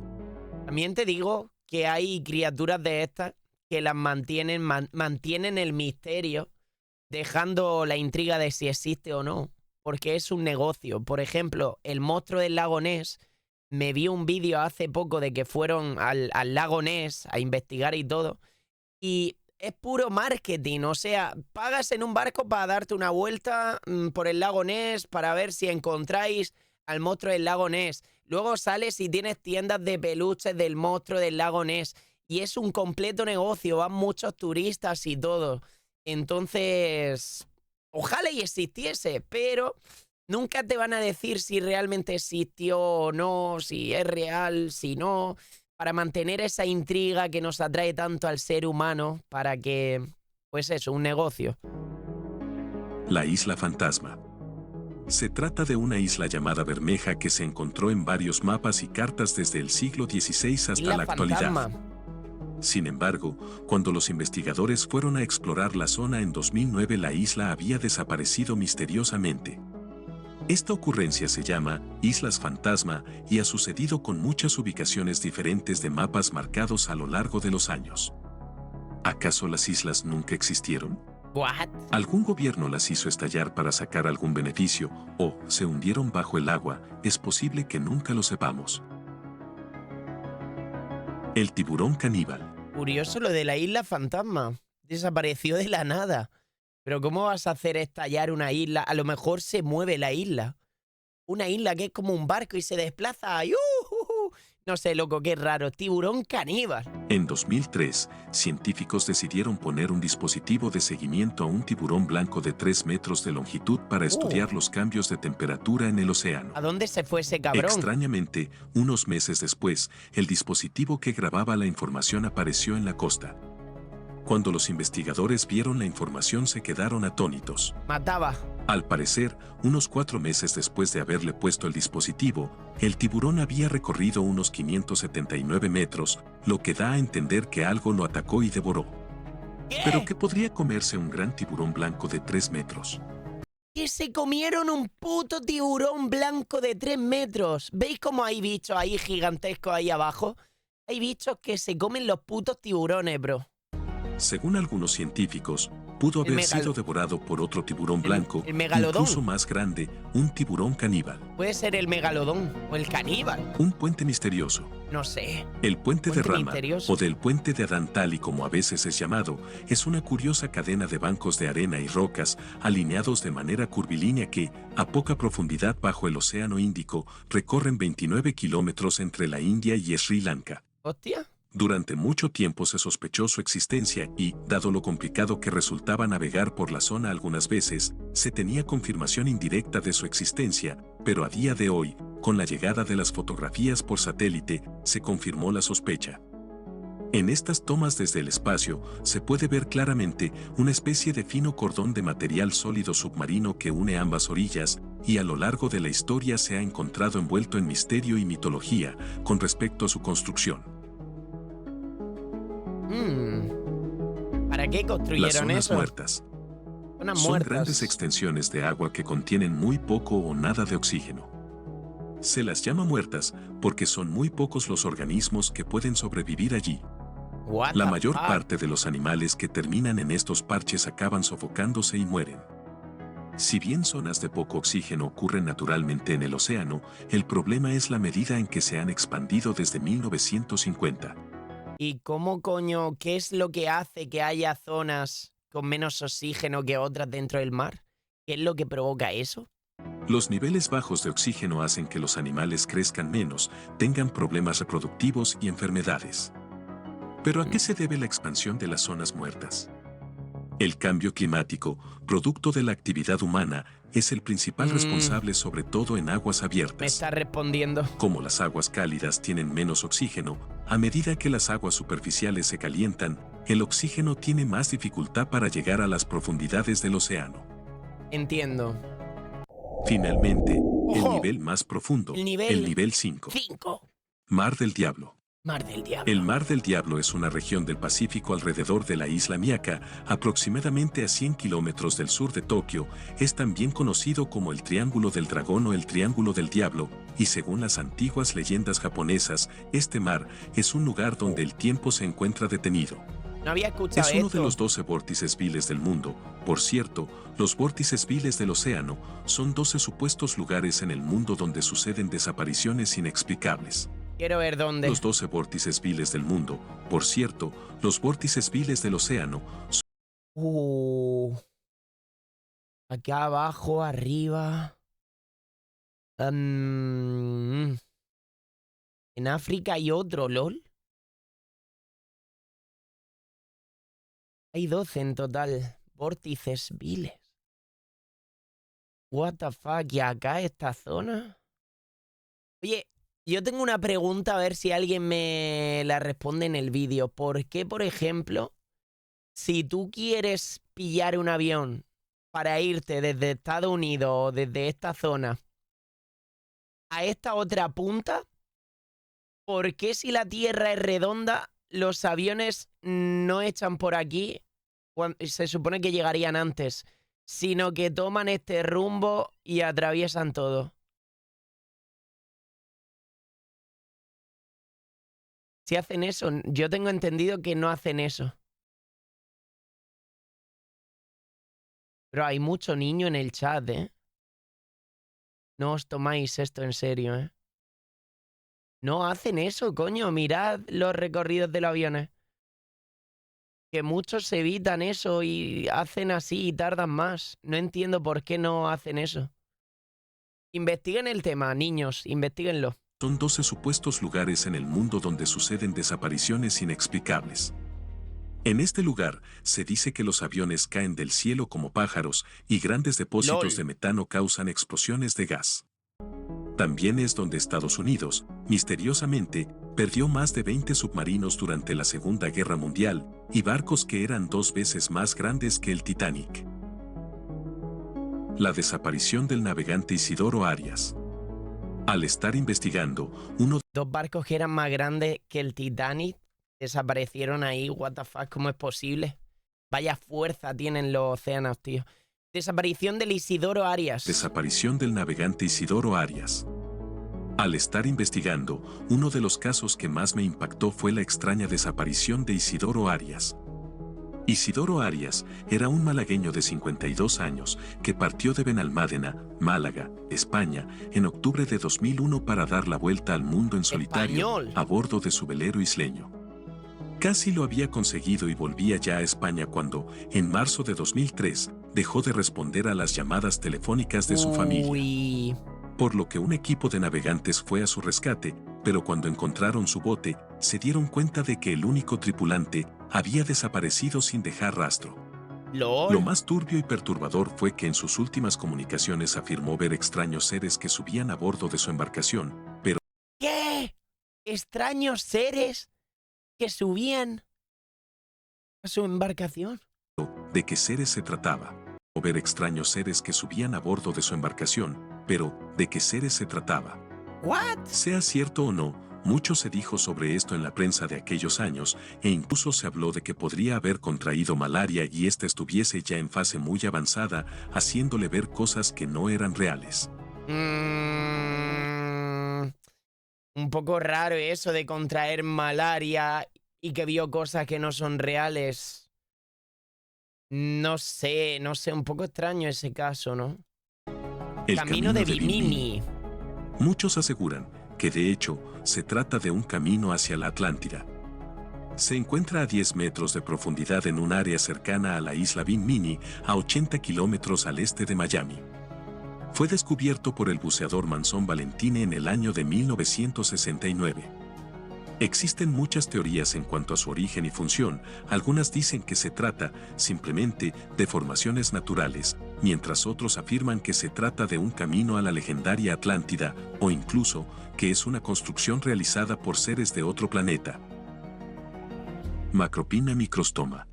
Speaker 1: También te digo que hay criaturas de estas que las mantienen el misterio, dejando la intriga de si existe o no, porque es un negocio. Por ejemplo, el monstruo del lago Ness, me vi un vídeo hace poco de que fueron al lago Ness a investigar y todo, y es puro marketing. O sea, pagas en un barco para darte una vuelta por el lago Ness para ver si encontráis al monstruo del lago Ness. Luego sales y tienes tiendas de peluches del monstruo del lago Ness. Y es un completo negocio, van muchos turistas y todo. Entonces, ojalá y existiese, pero nunca te van a decir si realmente existió o no, si es real, si no, para mantener esa intriga que nos atrae tanto al ser humano, para que, pues eso, un negocio.
Speaker 2: La isla fantasma. Se trata de una isla llamada Bermeja que se encontró en varios mapas y cartas desde el siglo XVI hasta
Speaker 1: Isla
Speaker 2: la actualidad.
Speaker 1: Fantasma.
Speaker 2: Sin embargo, cuando los investigadores fueron a explorar la zona en 2009, la isla había desaparecido misteriosamente. Esta ocurrencia se llama Islas Fantasma y ha sucedido con muchas ubicaciones diferentes de mapas marcados a lo largo de los años. ¿Acaso las islas nunca existieron?
Speaker 1: ¿What?
Speaker 2: ¿Algún gobierno las hizo estallar para sacar algún beneficio o se hundieron bajo el agua? Es posible que nunca lo sepamos. El tiburón caníbal.
Speaker 1: Curioso lo de la isla fantasma. Desapareció de la nada. Pero ¿cómo vas a hacer estallar una isla? A lo mejor se mueve la isla. Una isla que es como un barco y se desplaza. No sé, loco, qué raro. Tiburón caníbal.
Speaker 2: En 2003, científicos decidieron poner un dispositivo de seguimiento a un tiburón blanco de 3 metros de longitud para estudiar los cambios de temperatura en el océano.
Speaker 1: ¿A dónde se fue ese cabrón?
Speaker 2: Extrañamente, unos meses después, el dispositivo que grababa la información apareció en la costa. Cuando los investigadores vieron la información se quedaron atónitos.
Speaker 1: Mataba.
Speaker 2: Al parecer, unos 4 meses después de haberle puesto el dispositivo, el tiburón había recorrido unos 579 metros, lo que da a entender que algo lo atacó y devoró.
Speaker 1: ¿Qué?
Speaker 2: ¿Pero qué podría comerse un gran tiburón blanco de 3 metros?
Speaker 1: Que se comieron un puto tiburón blanco de 3 metros. ¿Veis cómo hay bichos ahí gigantescos ahí abajo? Hay bichos que se comen los putos tiburones, bro.
Speaker 2: Según algunos científicos, pudo haber sido devorado por otro tiburón blanco,
Speaker 1: el megalodón.
Speaker 2: incluso más grande, un tiburón caníbal.
Speaker 1: Puede ser el megalodón o el caníbal.
Speaker 2: Un puente misterioso.
Speaker 1: No sé.
Speaker 2: El puente de Rama,
Speaker 1: misterioso.
Speaker 2: o del puente de Adán Tali como a veces es llamado, es una curiosa cadena de bancos de arena y rocas alineados de manera curvilínea que, a poca profundidad bajo el Océano Índico, recorren 29 kilómetros entre la India y Sri Lanka.
Speaker 1: ¿Hostia?
Speaker 2: Durante mucho tiempo se sospechó su existencia y, dado lo complicado que resultaba navegar por la zona algunas veces, se tenía confirmación indirecta de su existencia, pero a día de hoy, con la llegada de las fotografías por satélite, se confirmó la sospecha. En estas tomas desde el espacio, se puede ver claramente una especie de fino cordón de material sólido submarino que une ambas orillas, y a lo largo de la historia se ha encontrado envuelto en misterio y mitología con respecto a su construcción.
Speaker 1: ¿Para qué construyeron
Speaker 2: Las zonas
Speaker 1: eso?
Speaker 2: muertas.
Speaker 1: Zonas
Speaker 2: Son
Speaker 1: muertas.
Speaker 2: grandes extensiones de agua que contienen muy poco o nada de oxígeno. Se las llama muertas porque son muy pocos los organismos que pueden sobrevivir allí.
Speaker 1: What
Speaker 2: La
Speaker 1: the
Speaker 2: mayor
Speaker 1: fuck?
Speaker 2: parte de los animales que terminan en estos parches acaban sofocándose y mueren. Si bien zonas de poco oxígeno ocurren naturalmente en el océano, el problema es la medida en que se han expandido desde 1950.
Speaker 1: ¿Y cómo coño, qué es lo que hace que haya zonas con menos oxígeno que otras dentro del mar? ¿Qué es lo que provoca eso?
Speaker 2: Los niveles bajos de oxígeno hacen que los animales crezcan menos, tengan problemas reproductivos y enfermedades. ¿Pero a qué se debe la expansión de las zonas muertas? El cambio climático, producto de la actividad humana, es el principal responsable sobre todo en aguas
Speaker 1: Me
Speaker 2: abiertas.
Speaker 1: está respondiendo.
Speaker 2: Como las aguas cálidas tienen menos oxígeno, a medida que las aguas superficiales se calientan, el oxígeno tiene más dificultad para llegar a las profundidades del océano.
Speaker 1: Entiendo.
Speaker 2: Finalmente, el
Speaker 1: ¡Ojo!
Speaker 2: nivel más profundo,
Speaker 1: El nivel
Speaker 2: el nivel 5,
Speaker 1: 5.
Speaker 2: Mar del Diablo.
Speaker 1: Mar del Diablo.
Speaker 2: El Mar del Diablo es una región del Pacífico alrededor de la isla Miyako, aproximadamente a 100 kilómetros del sur de Tokio. Es también conocido como el Triángulo del Dragón o el Triángulo del Diablo, y según las antiguas leyendas japonesas, este mar es un lugar donde el tiempo se encuentra detenido.
Speaker 1: No había escuchado
Speaker 2: Es uno
Speaker 1: esto.
Speaker 2: de los 12 vórtices viles del mundo. Por cierto, los vórtices viles del océano son 12 supuestos lugares en el mundo donde suceden desapariciones inexplicables.
Speaker 1: Quiero ver dónde.
Speaker 2: Los 12 vórtices viles del mundo. Por cierto, los vórtices viles del océano
Speaker 1: Acá abajo, arriba. En África hay otro, LOL. Hay 12 en total. Vórtices viles. What the fuck, ¿y acá esta zona? Oye, yo tengo una pregunta, a ver si alguien me la responde en el vídeo. ¿Por qué, por ejemplo, si tú quieres pillar un avión para irte desde Estados Unidos o desde esta zona a esta otra punta, por qué si la Tierra es redonda, los aviones no echan por aquí, se supone que llegarían antes, sino que toman este rumbo y atraviesan todo? Si hacen eso, yo tengo entendido que no hacen eso. Pero hay mucho niño en el chat, ¿eh? No os tomáis esto en serio, ¿eh? No hacen eso, coño. Mirad los recorridos de los aviones. Que muchos se evitan eso y hacen así y tardan más. No entiendo por qué no hacen eso. Investiguen el tema, niños, investiguenlo.
Speaker 2: son 12 supuestos lugares en el mundo donde suceden desapariciones inexplicables. En este lugar, se dice que los aviones caen del cielo como pájaros y grandes depósitos
Speaker 1: LOL.
Speaker 2: de metano causan explosiones de gas. También es donde Estados Unidos, misteriosamente, perdió más de 20 submarinos durante la Segunda Guerra Mundial y barcos que eran 2 veces más grandes que el Titanic. La desaparición del navegante Isidoro Arias. Al estar investigando, uno
Speaker 1: 2 barcos que eran más grandes que el Titanic desaparecieron ahí. What the fuck, ¿cómo es posible? Vaya fuerza tienen los océanos, tío. Desaparición del Isidoro Arias.
Speaker 2: Desaparición del navegante Isidoro Arias. Al estar investigando, uno de los casos que más me impactó fue la extraña desaparición de Isidoro Arias. Isidoro Arias era un malagueño de 52 años que partió de Benalmádena, Málaga, España, en octubre de 2001 para dar la vuelta al mundo en solitario
Speaker 1: Español.
Speaker 2: a bordo de su velero isleño. Casi lo había conseguido y volvía ya a España cuando, en marzo de 2003, dejó de responder a las llamadas telefónicas de su familia,
Speaker 1: Uy.
Speaker 2: por lo que un equipo de navegantes fue a su rescate, pero cuando encontraron su bote, se dieron cuenta de que el único tripulante había desaparecido sin dejar rastro.
Speaker 1: LOL.
Speaker 2: Lo más turbio y perturbador fue que en sus últimas comunicaciones afirmó ver extraños seres que subían a bordo de su embarcación, pero
Speaker 1: ¿Qué? Extraños seres que subían a su embarcación.
Speaker 2: ¿de qué seres se trataba? O ver extraños seres que subían a bordo de su embarcación, pero ¿de qué seres se trataba?
Speaker 1: ¿What?
Speaker 2: Sea cierto o no, mucho se dijo sobre esto en la prensa de aquellos años e incluso se habló de que podría haber contraído malaria y ésta estuviese ya en fase muy avanzada, haciéndole ver cosas que no eran reales.
Speaker 1: Un poco raro eso de contraer malaria y que vio cosas que no son reales. No sé, un poco extraño ese caso, ¿no?
Speaker 2: El
Speaker 1: Camino de Bimini.
Speaker 2: Muchos aseguran que de hecho se trata de un camino hacia la Atlántida. Se encuentra a 10 metros de profundidad en un área cercana a la isla Bimini, a 80 kilómetros al este de Miami. Fue descubierto por el buceador Manson Valentine en el año de 1969. Existen muchas teorías en cuanto a su origen y función. Algunas dicen que se trata simplemente de formaciones naturales, mientras otros afirman que se trata de un camino a la legendaria Atlántida o incluso que es una construcción realizada por seres de otro planeta. Macropina microstoma.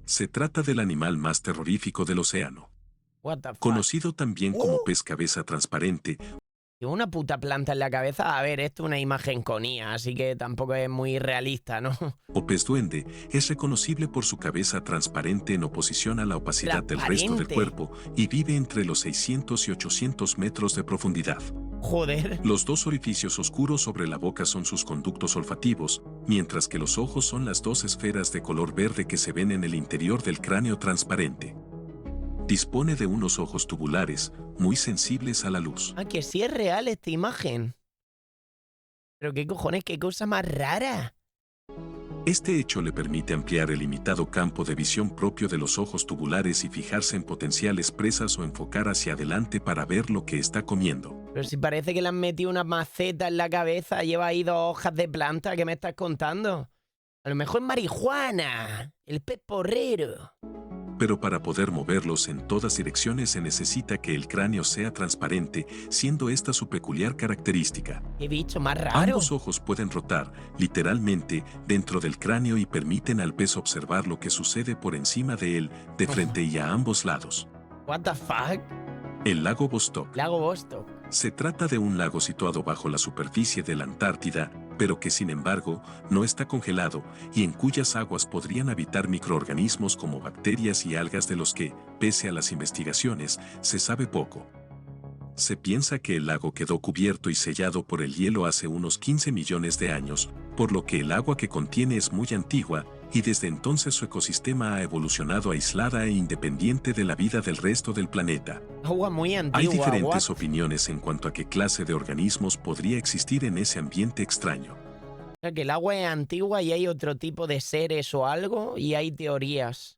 Speaker 2: Se trata del animal más terrorífico del océano.
Speaker 1: What the fuck.
Speaker 2: Conocido también como pez cabeza transparente
Speaker 1: Llevo una puta planta en la cabeza. A ver, esto es una imagen con IA, así que tampoco es muy realista, ¿no?
Speaker 2: o pez duende, es reconocible por su cabeza transparente en oposición a la opacidad del resto del
Speaker 1: Transparente.
Speaker 2: cuerpo y vive entre los 600 y 800 metros de profundidad.
Speaker 1: Joder.
Speaker 2: Los 2 orificios oscuros sobre la boca son sus conductos olfativos, mientras que los ojos son las 2 esferas de color verde que se ven en el interior del cráneo transparente. Dispone de unos ojos tubulares, muy sensibles a la luz.
Speaker 1: Ah, que sí es real esta imagen. Pero qué cojones, qué cosa más rara.
Speaker 2: Este hecho le permite ampliar el limitado campo de visión propio de los ojos tubulares y fijarse en potenciales presas o enfocar hacia adelante para ver lo que está comiendo.
Speaker 1: Pero si parece que le han metido una maceta en la cabeza, lleva ahí 2 hojas de planta, ¿qué me estás contando? A lo mejor es marihuana, el pez porrero.
Speaker 2: Pero para poder moverlos en todas direcciones se necesita que el cráneo sea transparente, siendo esta su peculiar característica.
Speaker 1: Qué bicho más raro.
Speaker 2: Ambos ojos pueden rotar, literalmente, dentro del cráneo y permiten al pez observar lo que sucede por encima de él, de frente y a ambos lados.
Speaker 1: What the fuck?
Speaker 2: El lago Vostok.
Speaker 1: Lago Vostok.
Speaker 2: Se trata de un lago situado bajo la superficie de la Antártida, pero que sin embargo no está congelado y en cuyas aguas podrían habitar microorganismos como bacterias y algas de los que, pese a las investigaciones, se sabe poco. Se piensa que el lago quedó cubierto y sellado por el hielo hace unos 15 millones de años, por lo que el agua que contiene es muy antigua, y desde entonces su ecosistema ha evolucionado aislada e independiente de la vida del resto del planeta.
Speaker 1: Agua muy antigua.
Speaker 2: Hay diferentes
Speaker 1: what?
Speaker 2: opiniones en cuanto a qué clase de organismos podría existir en ese ambiente extraño.
Speaker 1: O sea, que el agua es antigua y hay otro tipo de seres o algo, y hay teorías.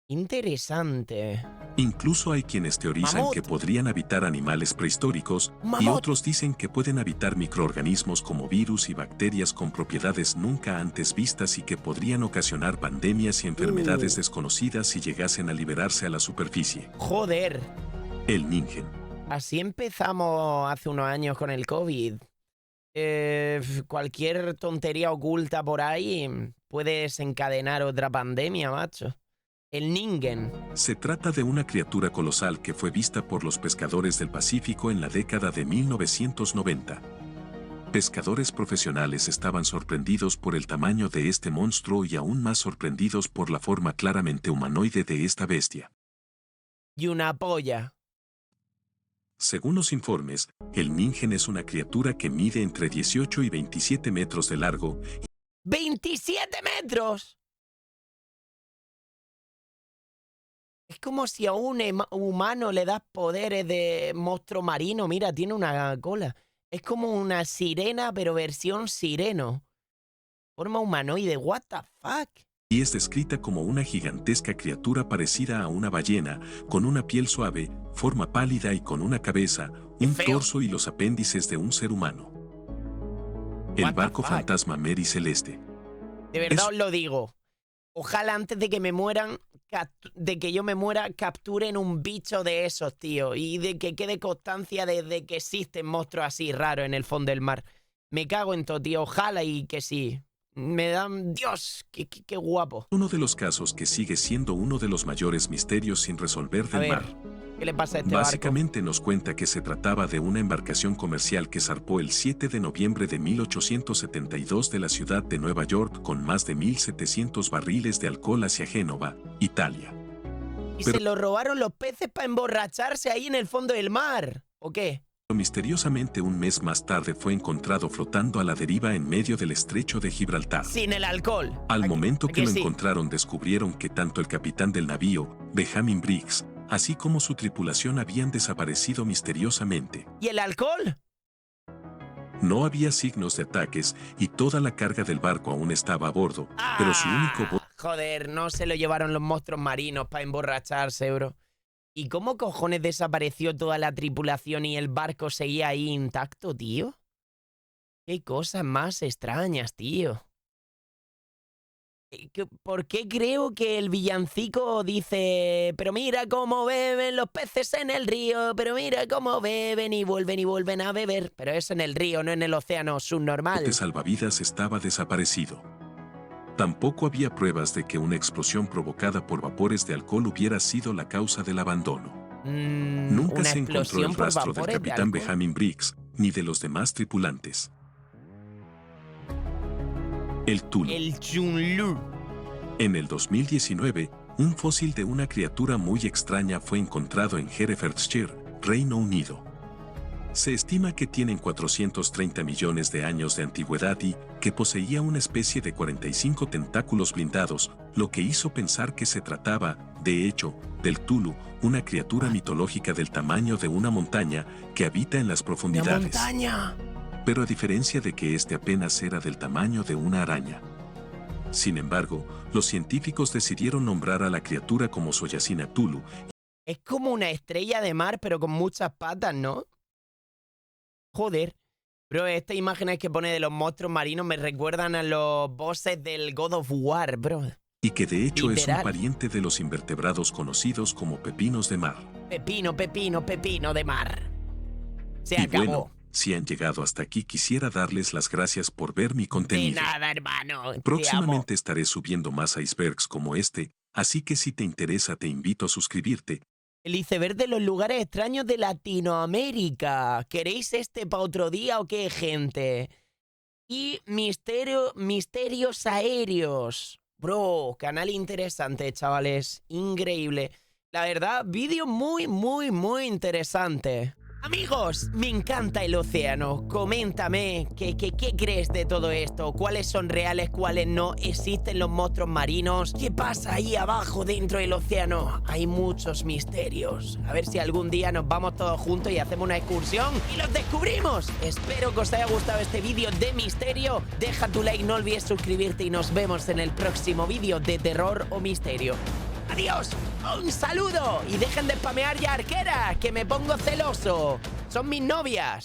Speaker 1: Interesante.
Speaker 2: Incluso hay quienes teorizan
Speaker 1: Mamut.
Speaker 2: que podrían habitar animales prehistóricos y
Speaker 1: Mamut.
Speaker 2: otros dicen que pueden habitar microorganismos como virus y bacterias con propiedades nunca antes vistas y que podrían ocasionar pandemias y enfermedades desconocidas si llegasen a liberarse a la superficie.
Speaker 1: Joder.
Speaker 2: El Ningen.
Speaker 1: Así empezamos hace unos años con el COVID. Cualquier tontería oculta por ahí puede desencadenar otra pandemia, macho. El Ningen.
Speaker 2: Se trata de una criatura colosal que fue vista por los pescadores del Pacífico en la década de 1990. Pescadores profesionales estaban sorprendidos por el tamaño de este monstruo y aún más sorprendidos por la forma claramente humanoide de esta bestia.
Speaker 1: Y una polla.
Speaker 2: Según los informes, el Ningen es una criatura que mide entre 18 y 27 metros de largo.
Speaker 1: ¡27 metros! Es como si a un humano le das poderes de monstruo marino. Mira, tiene una cola. Es como una sirena, pero versión sireno. Forma humanoide, what the fuck.
Speaker 2: Y es descrita como una gigantesca criatura parecida a una ballena, con una piel suave, forma pálida y con una cabeza, un torso y los apéndices de un ser humano. El barco fantasma Mary Celeste.
Speaker 1: De verdad os lo digo. Ojalá antes de que me mueran, de que yo me muera, capturen un bicho de esos, tío. Y de que quede constancia de que existen monstruos así raros en el fondo del mar. Me cago en todo, tío. Ojalá y que sí. Me dan... ¡Dios! ¡Qué guapo!
Speaker 2: Uno de los casos que sigue siendo uno de los mayores misterios sin resolver del mar.
Speaker 1: ¿Qué le pasa a este
Speaker 2: Básicamente
Speaker 1: barco?
Speaker 2: nos cuenta que se trataba de una embarcación comercial que zarpó el 7 de noviembre de 1872 de la ciudad de Nueva York con más de 1.700 barriles de alcohol hacia Génova, Italia.
Speaker 1: ¿Y se lo robaron los peces para emborracharse ahí en el fondo del mar? ¿O qué?
Speaker 2: Misteriosamente un mes más tarde fue encontrado flotando a la deriva en medio del estrecho de Gibraltar.
Speaker 1: Sin el alcohol.
Speaker 2: Al momento que lo encontraron descubrieron que tanto el capitán del navío, Benjamin Briggs, así como su tripulación habían desaparecido misteriosamente.
Speaker 1: ¿Y el alcohol?
Speaker 2: No había signos de ataques y toda la carga del barco aún estaba a bordo, pero su único...
Speaker 1: Joder, no se lo llevaron los monstruos marinos para emborracharse, bro. ¿Y cómo cojones desapareció toda la tripulación y el barco seguía ahí intacto, tío? Qué cosas más extrañas, tío. ¿Por qué creo que el villancico dice, pero mira cómo beben los peces en el río, pero mira cómo beben y vuelven a beber? Pero eso en el río, no en el océano subnormal.
Speaker 2: El salvavidas estaba desaparecido. Tampoco había pruebas de que una explosión provocada por vapores de alcohol hubiera sido la causa del abandono. Nunca se encontró el rastro del capitán Benjamin Briggs, ni de los demás tripulantes. El Tulu.
Speaker 1: El Chunlu.
Speaker 2: En el 2019, un fósil de una criatura muy extraña fue encontrado en Herefordshire, Reino Unido. Se estima que tienen 430 millones de años de antigüedad y que poseía una especie de 45 tentáculos blindados, lo que hizo pensar que se trataba, de hecho, del Tulu, una criatura mitológica del tamaño de una montaña que habita en las profundidades.
Speaker 1: ¡Una montaña!
Speaker 2: Pero a diferencia de que este apenas era del tamaño de una araña. Sin embargo, los científicos decidieron nombrar a la criatura como Soyacina Tulu.
Speaker 1: Es como una estrella de mar, pero con muchas patas, ¿no? Joder. Bro, estas imágenes que pone de los monstruos marinos me recuerdan a los bosses del God of War, bro.
Speaker 2: Y que de hecho
Speaker 1: Literal.
Speaker 2: es un pariente de los invertebrados conocidos como pepinos de mar.
Speaker 1: Pepino de mar. Se
Speaker 2: y
Speaker 1: acabó.
Speaker 2: Bueno, si han llegado hasta aquí quisiera darles las gracias por ver mi contenido.
Speaker 1: De nada, hermano.
Speaker 2: Próximamente estaré subiendo más icebergs como este, así que si te interesa te invito a suscribirte.
Speaker 1: El iceberg de los lugares extraños de Latinoamérica. ¿Queréis este para otro día o qué, gente? Y misterios aéreos. Bro, canal interesante, chavales. Increíble. La verdad, vídeo muy interesante. Amigos, me encanta el océano. Coméntame, ¿qué crees de todo esto? ¿Cuáles son reales, cuáles no? ¿Existen los monstruos marinos? ¿Qué pasa ahí abajo dentro del océano? Hay muchos misterios. A ver si algún día nos vamos todos juntos y hacemos una excursión y los descubrimos. Espero que os haya gustado este vídeo de misterio. Deja tu like, no olvides suscribirte y nos vemos en el próximo vídeo de terror o misterio. ¡Adiós! ¡Un saludo! Y dejen de spamear ya arqueras, que me pongo celoso. Son mis novias.